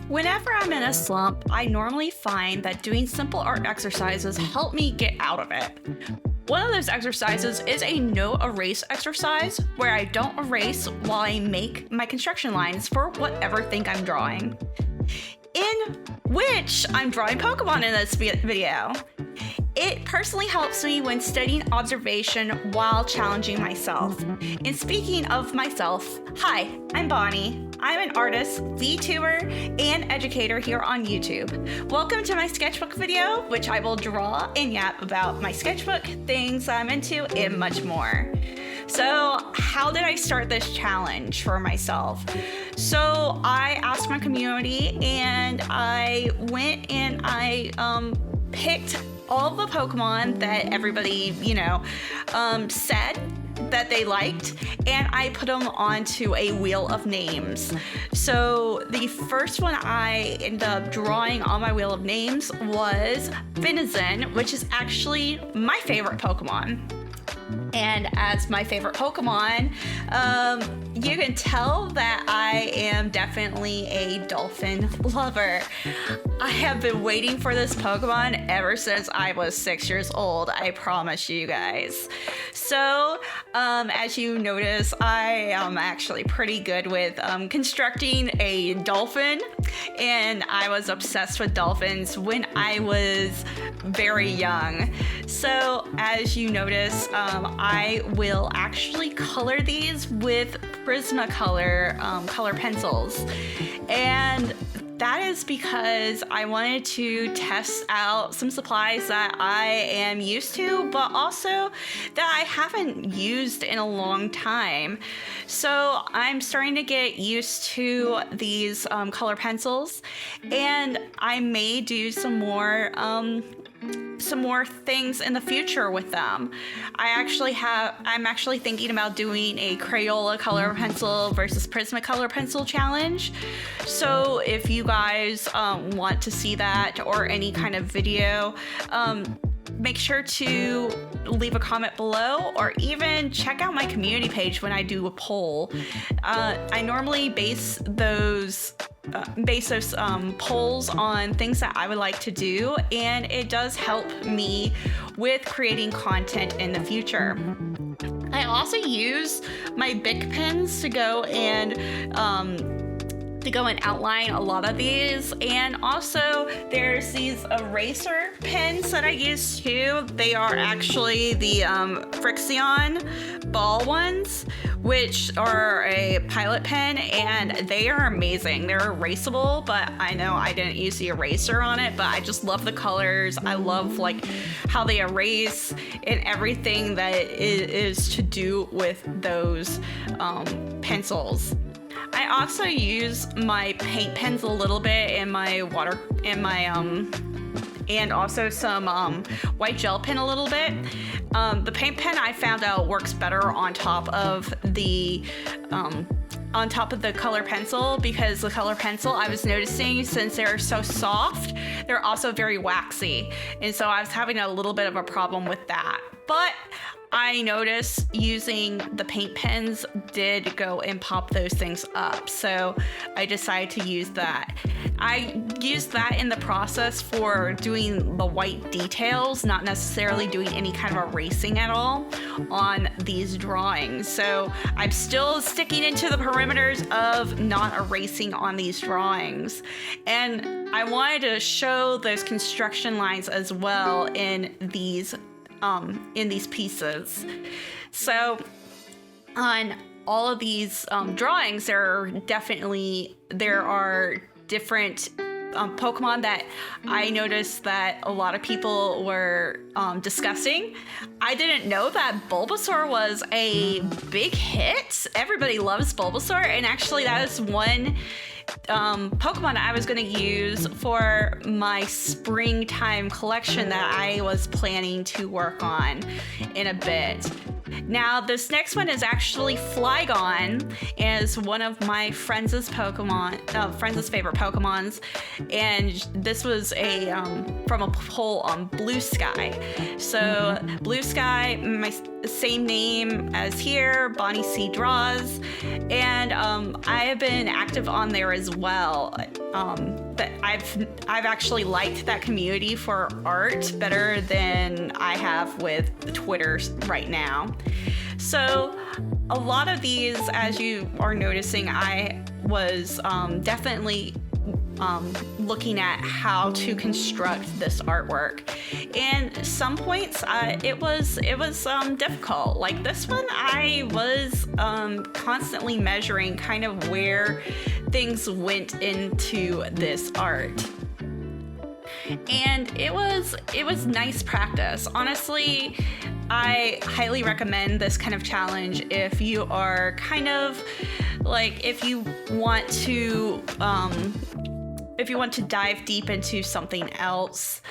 Whenever I'm in a slump, I normally find that doing simple art exercises help me get out of it. One of those exercises is a no erase exercise where I don't erase while I make my construction lines for whatever thing I'm drawing. In which I'm drawing Pokemon in this video. It personally helps me when studying observation while challenging myself. And speaking of myself, hi, I'm Bonnie. I'm an artist, VTuber, and educator here on YouTube. Welcome to my sketchbook video, which I will draw and yap about my sketchbook, things I'm into, and much more. So how did I start this challenge for myself? So I asked my community and I went and I picked all the Pokemon that everybody, said that they liked, and I put them onto a wheel of names. So the first one I ended up drawing on my wheel of names was Finalizing, which is actually my favorite Pokemon. And as my favorite Pokemon, you can tell that I am definitely a dolphin lover. I have been waiting for this Pokemon ever since I was 6 years old, I promise you guys. So, as you notice, I am actually pretty good with constructing a dolphin, and I was obsessed with dolphins when I was very young. So, as you notice, I will actually color these with Prismacolor color pencils, and that is because I wanted to test out some supplies that I am used to, but also that I haven't used in a long time. So I'm starting to get used to these color pencils, and I may do some more things in the future with them. I'm actually thinking about doing a Crayola color pencil versus Prismacolor pencil challenge. So if you guys want to see that or any kind of video, make sure to leave a comment below or even check out my community page when I do a poll. I normally base those polls on things that I would like to do, and it does help me with creating content in the future. I also use my Bic pens to go and outline a lot of these, and also there's these eraser pens that I use too. They are actually the Frixion ball ones, which are a pilot pen, and they are amazing. They're erasable, but I know I didn't use the eraser on it, but I just love the colors. I love how they erase and everything that is to do with those pencils. I also use my paint pens a little bit in my water, and also some white gel pen a little bit. The paint pen I found out works better on top of the color pencil, because the color pencil, I was noticing, since they're so soft, they're also very waxy, and so I was having a little bit of a problem with that. But I noticed using the paint pens did go and pop those things up, so I decided to use that. I used that in the process for doing the white details, not necessarily doing any kind of erasing at all on these drawings. So I'm still sticking into the perimeters of not erasing on these drawings. And I wanted to show those construction lines as well in these pieces. So on all of these drawings, there are different Pokemon that I noticed that a lot of people were discussing. I didn't know that Bulbasaur was a big hit. Everybody loves Bulbasaur, and actually that is one Pokemon I was going to use for my springtime collection that I was planning to work on in a bit. Now, this next one is actually Flygon, is one of my friends' favorite Pokemons, and this was from a poll on Blue Sky. So Blue Sky, my same name as here, BonnieCDraws, and I have been active on there as well. But I've actually liked that community for art better than I have with Twitter right now. So a lot of these, as you are noticing, I was definitely looking at how to construct this artwork, and some points it was difficult. Like this one, I was constantly measuring kind of where things went into this art, and it was nice practice. Honestly, I highly recommend this kind of challenge if you are kind of like, if you want to dive deep into something else,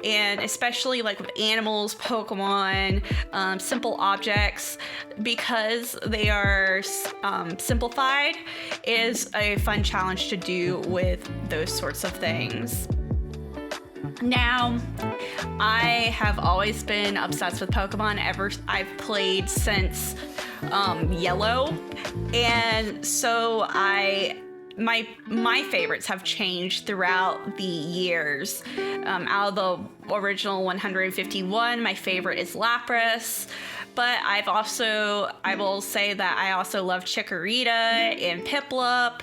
and especially like with animals, Pokemon, simple objects, because they are simplified, is a fun challenge to do with those sorts of things. Now, I have always been obsessed with Pokemon I've played since Yellow, and so my favorites have changed throughout the years. Out of the original 151, my favorite is Lapras, but I will say that I also love Chikorita and Piplup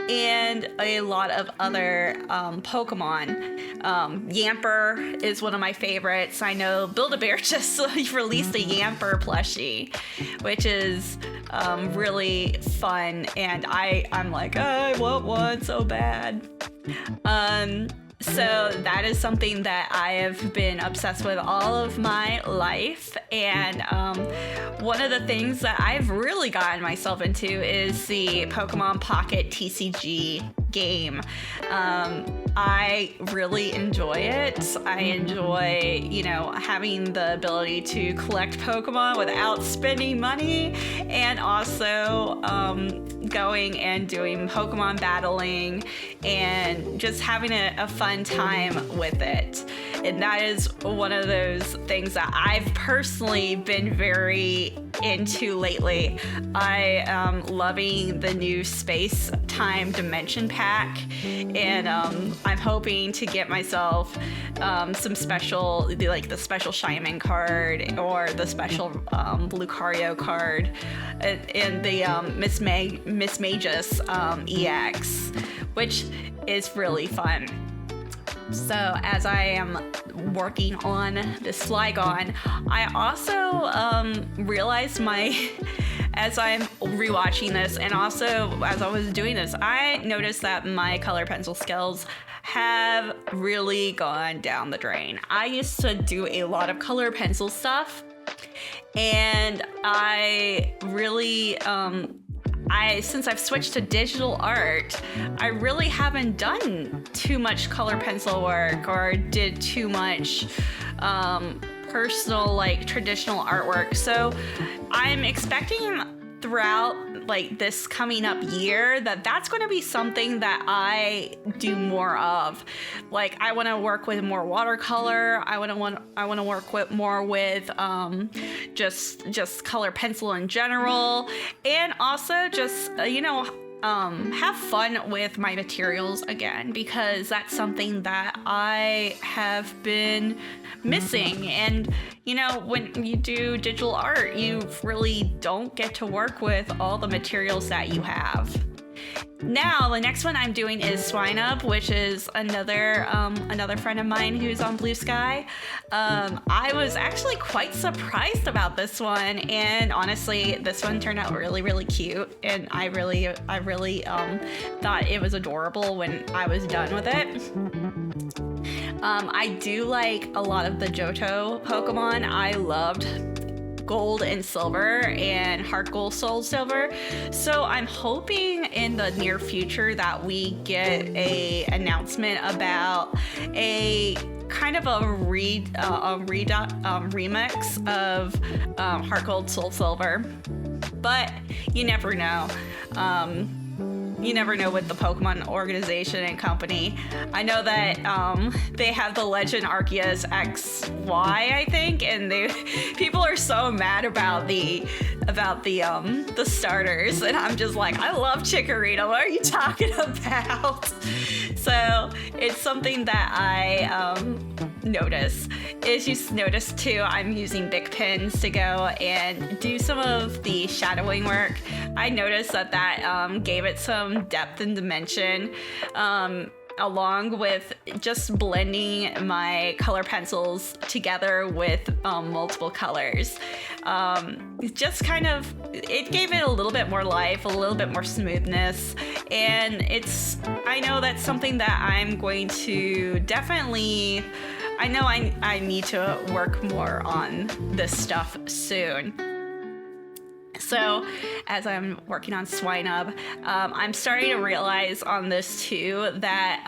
and a lot of other Pokemon. Yamper is one of my favorites. I know Build-A-Bear just released a Yamper plushie, which is really fun, and I'm like, oh, I want one so bad. So that is something that I have been obsessed with all of my life, and one of the things that I've really gotten myself into is the Pokemon Pocket TCG game. I really enjoy it. I enjoy, having the ability to collect Pokemon without spending money, and also going and doing Pokemon battling and just having a fun time with it. And that is one of those things that I've personally been very into lately. I am loving the new Space Time Dimension Pack, and I'm hoping to get myself some special, like the special Shaman card or the special Lucario card, and the Miss Magus EX, which is really fun. So as I am working on this Flygon, I also realized as I'm rewatching this, and also as I was doing this, I noticed that my color pencil skills have really gone down the drain. I used to do a lot of color pencil stuff, and I really since I've switched to digital art, I really haven't done too much color pencil work or did too much personal, like traditional artwork. So I'm expecting throughout like this coming up year that's going to be something that I do more of. Like I want to work with more watercolor. I want to work with more with just color pencil in general, and also just have fun with my materials again, because that's something that I have been missing. And when you do digital art, you really don't get to work with all the materials that you have. Now, the next one I'm doing is Swinub, which is another friend of mine who's on Blue Sky. I was actually quite surprised about this one, and honestly, this one turned out really, really cute, and I really thought it was adorable when I was done with it. I do like a lot of the Johto Pokemon. I loved gold and silver and heart gold, soul silver. So I'm hoping in the near future that we get a announcement about a kind of a remix of heart gold, soul silver. But you never know. You never know with the Pokemon organization and company. I know that they have the Legend Arceus XY, I think, and people are so mad about the starters, and I'm just like, I love Chikorita. What are you talking about? So it's something that I notice. As you notice too, I'm using Bic pens to go and do some of the shadowing work. I noticed that gave it some depth and dimension, along with just blending my color pencils together with multiple colors. Just kind of, it gave it a little bit more life, a little bit more smoothness, and I know that's something that I'm going to definitely, I know I need to work more on this stuff soon. So as I'm working on Swinub, I'm starting to realize on this too that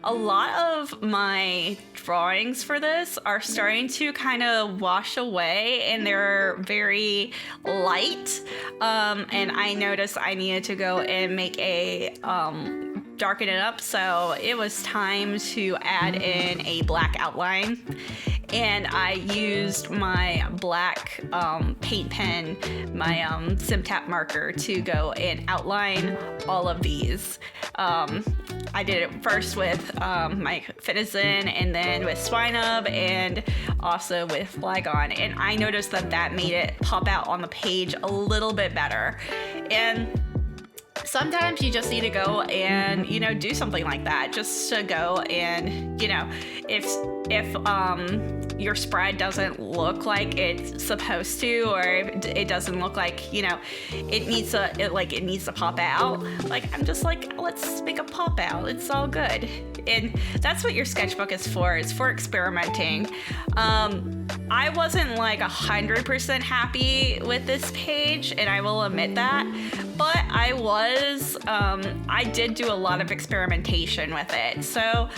a lot of my drawings for this are starting to kind of wash away, and they're very light. And I noticed I needed to go and make a darken it up, so it was time to add in a black outline. And I used my black paint pen, my SimTap marker, to go and outline all of these. I did it first with my Finalizing, and then with Swinub, and also with Flygon. And I noticed that made it pop out on the page a little bit better. And sometimes you just need to go and, do something like that, just to go and, if your spread doesn't look like it's supposed to, or if it doesn't look like, it needs to pop out. Like, I'm just like, let's make a pop out. It's all good. And that's what your sketchbook is for. It's for experimenting. I wasn't like 100% happy with this page, and I will admit that, but I did do a lot of experimentation with it. So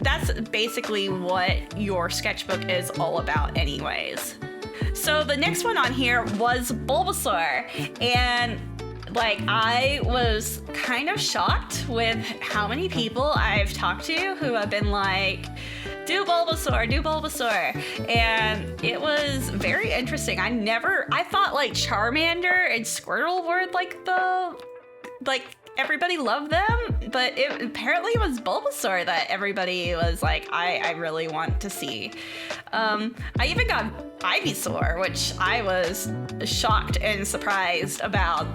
that's basically what your sketchbook is all about anyways. So the next one on here was Bulbasaur, and I was kind of shocked with how many people I've talked to who have been like, do Bulbasaur. And it was very interesting. I thought Charmander and Squirtle were everybody loved them, but it apparently was Bulbasaur that everybody was like, I really want to see. I even got Ivysaur, which I was shocked and surprised about.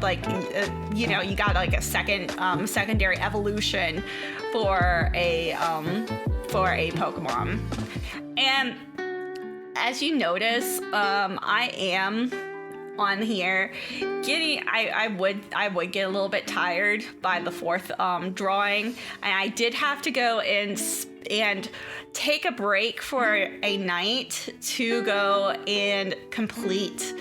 You got a secondary evolution for a Pokemon. And as you notice, I am on here I would get a little bit tired by the fourth drawing, and I did have to go and take a break for a night to go and complete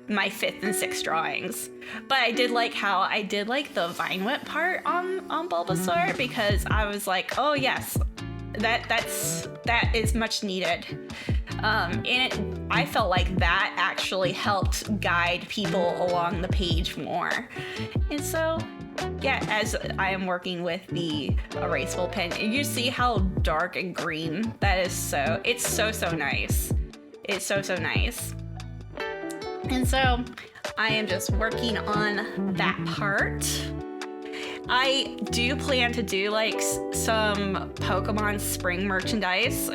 my fifth and sixth drawings. But I did like how I did the vine whip part on Bulbasaur, because I was like, oh yes, that is much needed. And I felt like that actually helped guide people along the page more. And so, yeah, as I am working with the erasable pen, and you see how dark and green that is, it's so nice. It's so nice. And so I am just working on that part. I do plan to do some Pokemon spring merchandise,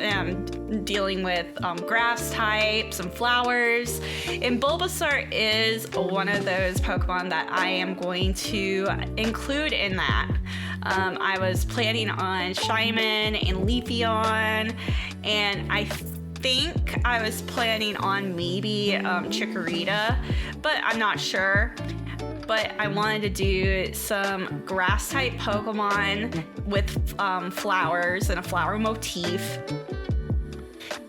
dealing with grass types and flowers. And Bulbasaur is one of those Pokemon that I am going to include in that. I was planning on Shyman and Leafeon, and I think I was planning on maybe Chikorita, but I'm not sure. But I wanted to do some grass type Pokemon with flowers and a flower motif.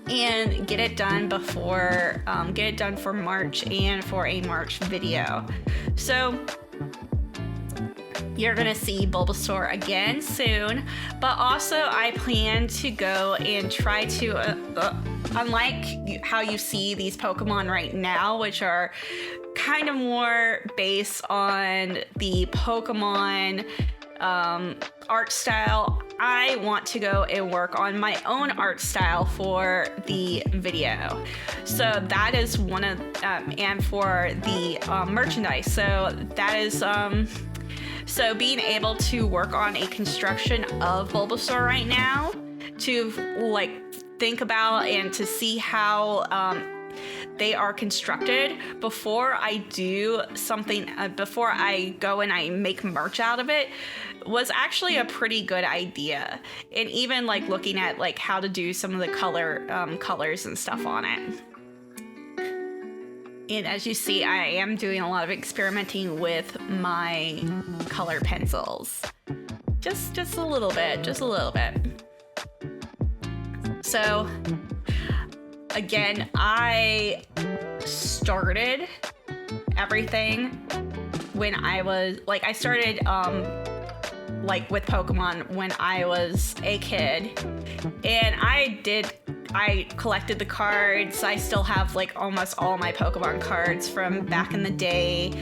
and get it done for March and for a March video. So you're gonna see Bulbasaur again soon, but also I plan to go and try to, unlike how you see these Pokemon right now, which are kind of more based on the Pokemon art style, I want to go and work on my own art style for the video. So that is one of, and for the merchandise. So that is, so being able to work on a construction of Bulbasaur right now, to like think about and to see how they are constructed before I do something, before I go and I make merch out of it, was actually a pretty good idea. And even like looking at like how to do some of the colors and stuff on it. And as you see, I am doing a lot of experimenting with my color pencils. Just a little bit. So, again, I started everything when I started like with Pokemon when I was a kid. And I collected the cards. I still have like almost all my Pokemon cards from back in the day.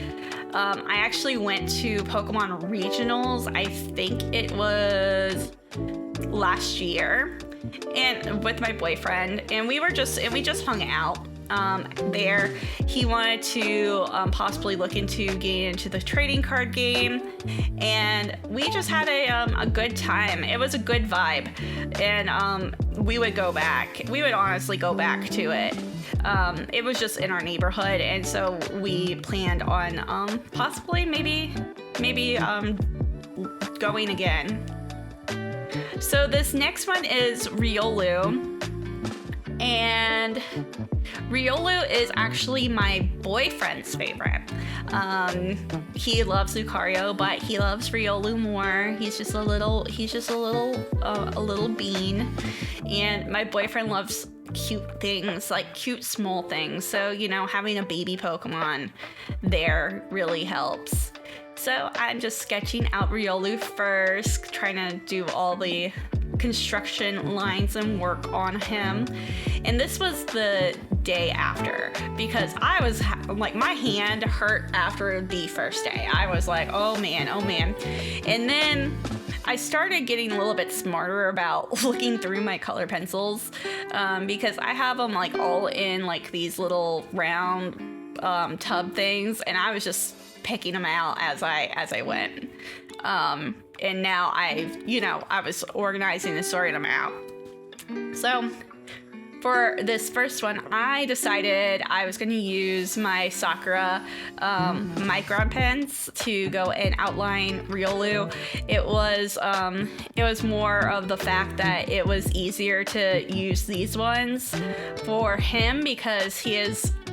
I actually went to Pokemon Regionals, I think it was last year, and with my boyfriend, and we just hung out there. He wanted to possibly look into getting into the trading card game, and we just had a good time. It was a good vibe, and we would go back. We would honestly go back to it. It was just in our neighborhood, and so we planned on possibly maybe going again. So this next one is Riolu. And Riolu is actually my boyfriend's favorite. He loves Lucario, but he loves Riolu more. He's just a little bean. And my boyfriend loves cute things, like cute small things. So, you know, having a baby Pokemon there really helps. So I'm just sketching out Riolu first, trying to do all the construction lines and work on him. And this was the day after, because I was like, my hand hurt after the first day. I was like, oh man. And then I started getting a little bit smarter about looking through my color pencils, because I have them like all in like these little round tub things, and I was just picking them out as I went. And now I was organizing and sorting them out. So for this first one, I decided I was going to use my Sakura micron pens to go and outline Riolu. It was more of the fact that it was easier to use these ones for him because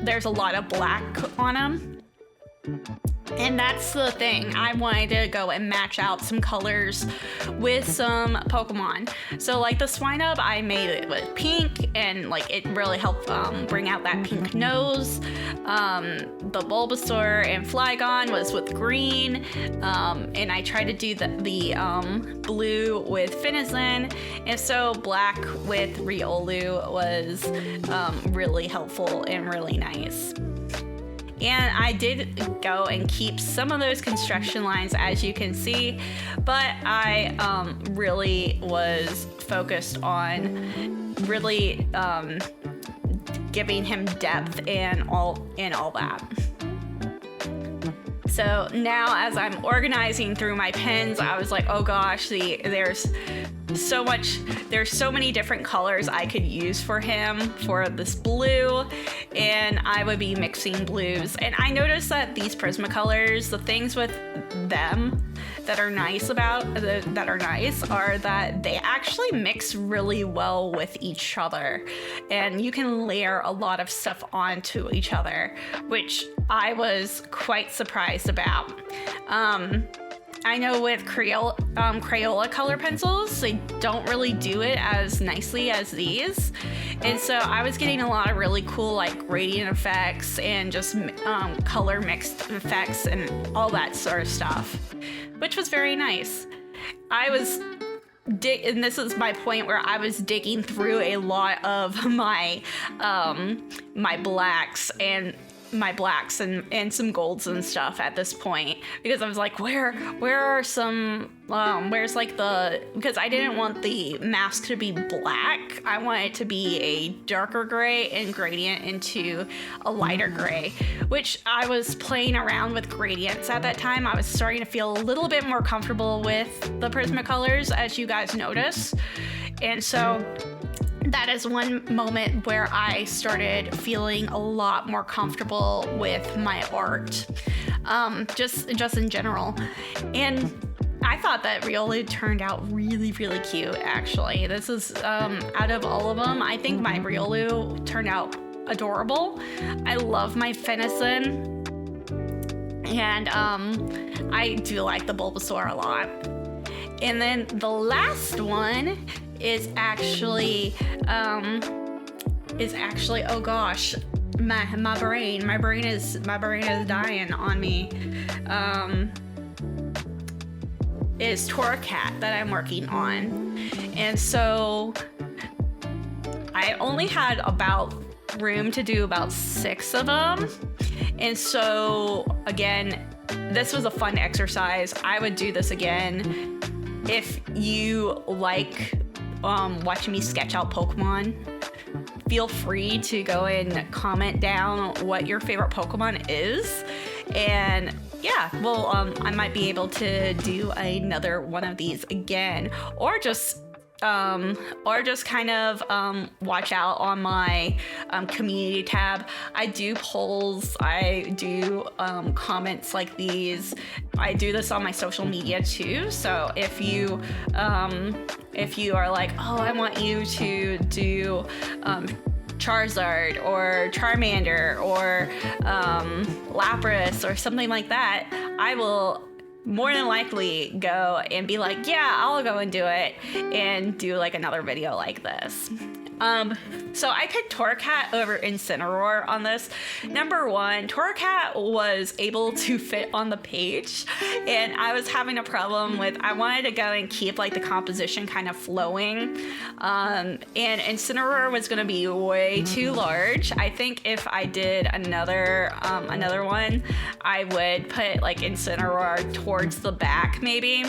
there's a lot of black on him. And that's the thing. I wanted to go and match out some colors with some Pokemon. So like the Swinub, I made it with pink, and like it really helped bring out that pink nose. The Bulbasaur and Flygon was with green, and I tried to do the blue with Finalizing, and so black with Riolu was really helpful and really nice. And I did go and keep some of those construction lines, as you can see, but I really was focused on really giving him depth and all that. So now as I'm organizing through my pens, I was like, oh gosh, there's so many different colors I could use for him for this blue, and I would be mixing blues. And I noticed that these Prismacolors, the things with them that are nice are that they actually mix really well with each other, and you can layer a lot of stuff onto each other, which I was quite surprised about. I know with Crayola color pencils, they don't really do it as nicely as these. And so I was getting a lot of really cool like gradient effects and just color mixed effects and all that sort of stuff, which was very nice. And this is my point where I was digging through a lot of my blacks and some golds and stuff at this point, because I was like, where are some where's like because I didn't want the mask to be black. I want it to be a darker gray and gradient into a lighter gray, which I was playing around with gradients at that time. I was starting to feel a little bit more comfortable with the Prismacolors, as you guys notice. And so that is one moment where I started feeling a lot more comfortable with my art, just in general. And I thought that Riolu turned out really, really cute, actually. This is, out of all of them, I think my Riolu turned out adorable. I love my Finalizing, and I do like the Bulbasaur a lot. And then the last one is actually oh gosh, my brain is dying on me. Is Torracat that I'm working on. And so I only had about room to do about 6 of them. And so again, this was a fun exercise. I would do this again. If you like watching me sketch out Pokemon, feel free to go and comment down what your favorite Pokemon is. And yeah, well, I might be able to do another one of these again, or just kind of watch out on my community tab. I do polls, I do comments like these. I do this on my social media too. So if you are like, oh, I want you to do Charizard or Charmander or Lapras or something like that, I will more than likely go and be like, yeah, I'll go and do it and do like another video like this. So I picked Torracat over Incineroar on this. Number one, Torracat was able to fit on the page, and I was having a problem with, I wanted to go and keep like the composition kind of flowing. And Incineroar was gonna be way too large. I think if I did another one, I would put like Incineroar towards the back maybe.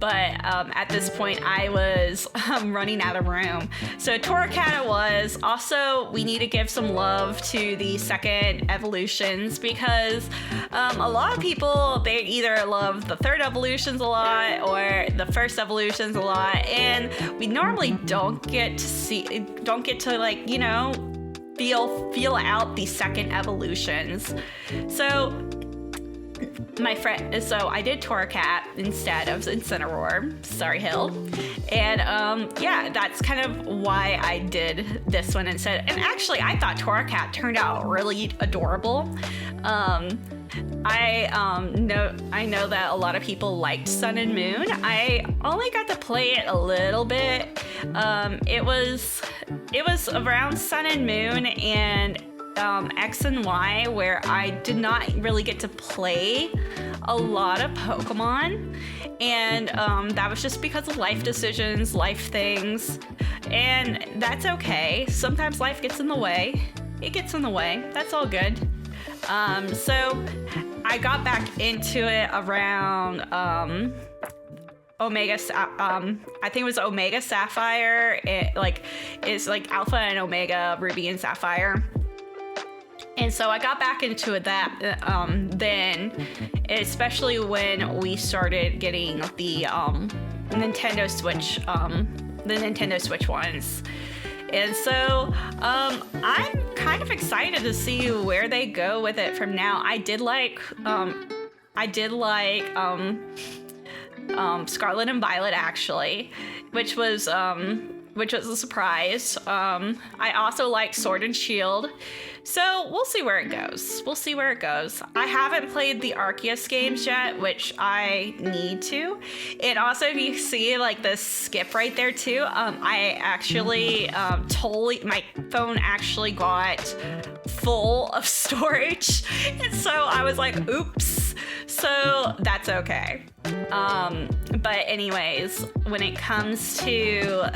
But at this point I was running out of room. So Torracat it was. Also, we need to give some love to the second evolutions, because a lot of people, they either love the third evolutions a lot or the first evolutions a lot, and we normally don't get to like, you know, feel out the second evolutions. So I did Torracat instead of Incineroar, Sorry Hill, and yeah, that's kind of why I did this one instead. And actually, I thought Torracat turned out really adorable. I know that a lot of people liked Sun and Moon. I only got to play it a little bit. It was around Sun and Moon and X and Y where I did not really get to play a lot of Pokemon, and that was just because of life decisions, life things, and that's okay. Sometimes life gets in the way. It gets in the way. That's all good. So I got back into it around Omega, I think it was Omega Sapphire. It's like Alpha and Omega Ruby and Sapphire. And so I got back into it then, especially when we started getting the Nintendo Switch ones. And so I'm kind of excited to see where they go with it from now. I did like Scarlet and Violet actually, which was a surprise. I also like Sword and Shield. So we'll see where it goes. We'll see where it goes. I haven't played the Arceus games yet, which I need to. And also, if you see like this skip right there too, I actually my phone actually got full of storage. And so I was like, oops. So that's okay. But anyways, when it comes to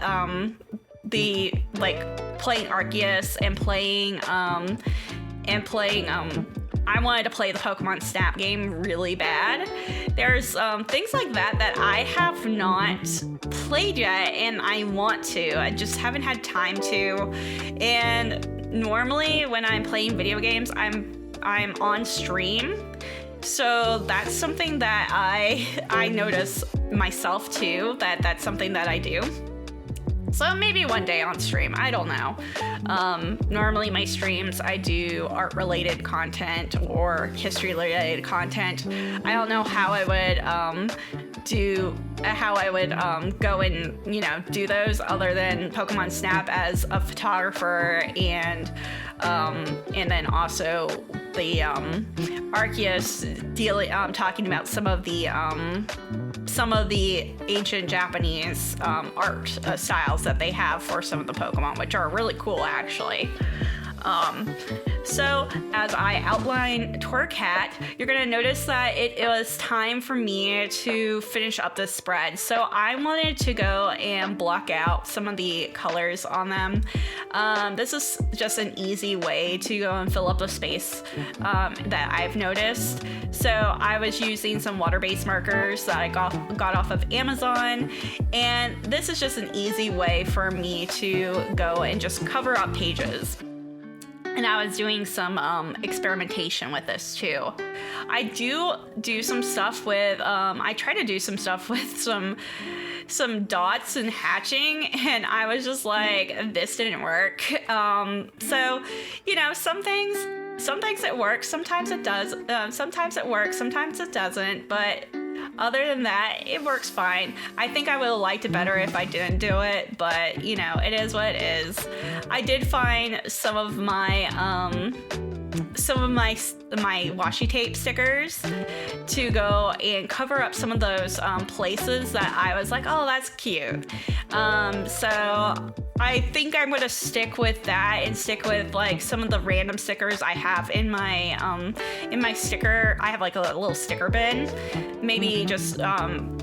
the like playing Arceus and playing I wanted to play the Pokemon Snap game really bad. There's things like that I have not played yet, and I want to. I just haven't had time to. And normally when I'm playing video games, I'm on stream. So that's something that I notice myself too, that's something that I do. So maybe one day on stream, I don't know. Normally my streams, I do art-related content or history-related content. I don't know how I would go and, do those other than Pokemon Snap as a photographer and then also the Arceus talking about some of the ancient Japanese art styles that they have for some of the Pokemon, which are really cool actually. So as I outline Torcat, you're gonna notice that it was time for me to finish up this spread. So I wanted to go and block out some of the colors on them. This is just an easy way to go and fill up the space that I've noticed. So I was using some water-based markers that I got off of Amazon, and this is just an easy way for me to go and just cover up pages. And I was doing some experimentation with this too. I do some stuff with, I try to do some stuff with some dots and hatching, and I was just like, this didn't work. So, some things it works, sometimes it does, sometimes it works, sometimes it doesn't, but other than that, it works fine. I think I would have liked it better if I didn't do it, but it is what it is. I did find some of my washi tape stickers to go and cover up some of those places that I was like, oh, that's cute. So I think I'm gonna stick with that and stick with like some of the random stickers I have in my sticker. I have like a little sticker bin. Maybe just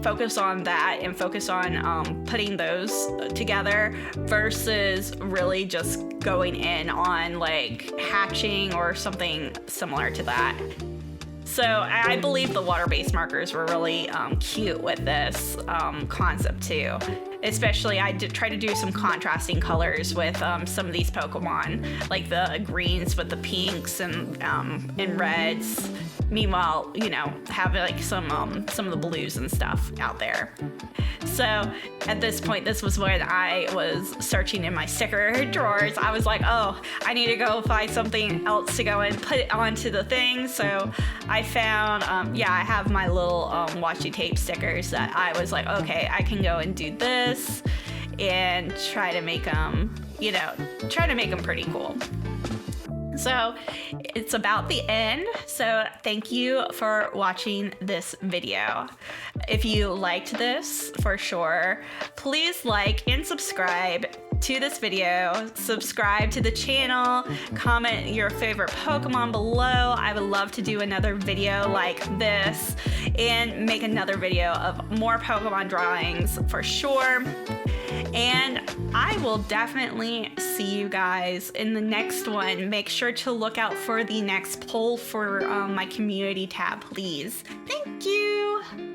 focus on that and focus on putting those together versus really just going in on like hatching or something similar to that. So I believe the water-based markers were really cute with this concept too. Especially I did try to do some contrasting colors with some of these Pokemon, like the greens with the pinks and reds. Meanwhile, have like some of the blues and stuff out there. So at this point, this was when I was searching in my sticker drawers. I was like, oh, I need to go find something else to go and put it onto the thing. So I found, I have my little washi tape stickers that I was like, okay, I can go and do this and try to make them, pretty cool. So it's about the end. So thank you for watching this video. If you liked this, for sure, please like and subscribe to this video, subscribe to the channel, comment your favorite Pokemon below. I would love to do another video like this and make another video of more Pokemon drawings for sure. And I will definitely see you guys in the next one. Make sure to look out for the next poll for my community tab, please. Thank you.